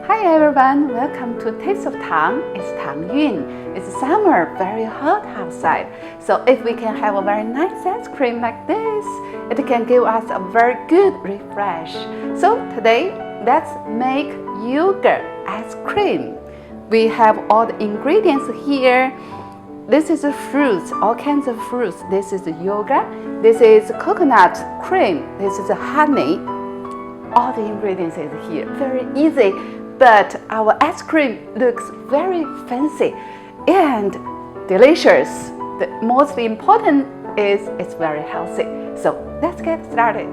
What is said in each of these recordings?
Hi everyone, welcome to Taste of Tang. It's Tang Yun. It's summer, very hot outside. So if we can have a very nice ice cream like this, it can give us a very good refresh. So today, let's make yogurt ice cream. We have all the ingredients here. This is the fruits, all kinds of fruits. This is the yogurt. This is coconut cream. This is the honey. All the ingredients is here. Very easy. But our ice cream looks very fancy and delicious. The most important is it's very healthy. So let's get started.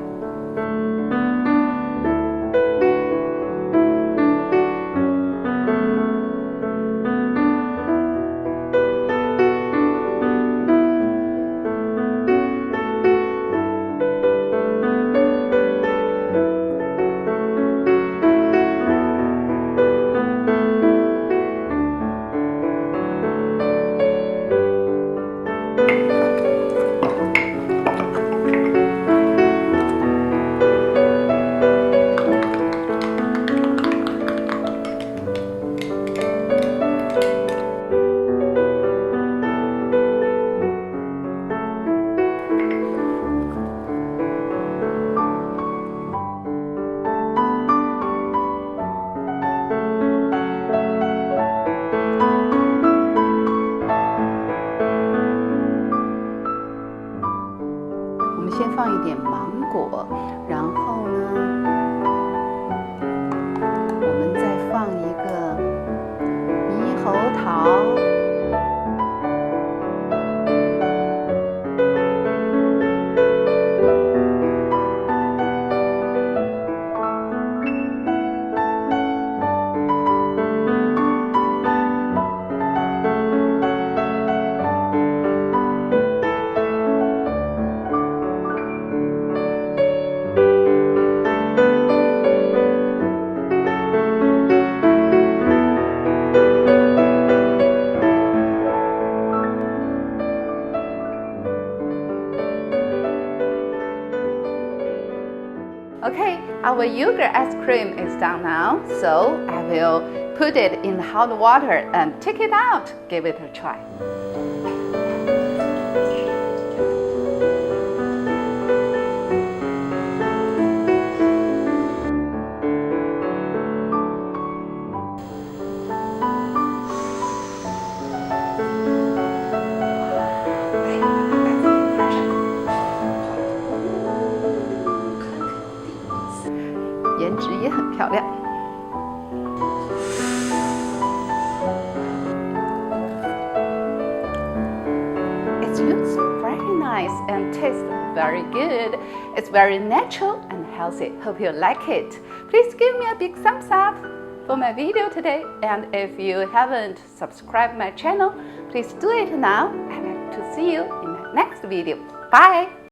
先放一点芒果，然后呢，我们再放一个猕猴桃。Okay, our yogurt ice cream is done now, so I will put it in hot water and take it out. Give it a try. It looks very nice and tastes very good. It's very natural and healthy. Hope you like it. Please give me a big thumbs up for my video today. And if you haven't subscribed my channel, please do it now. I'd like to see you in my next video. Bye!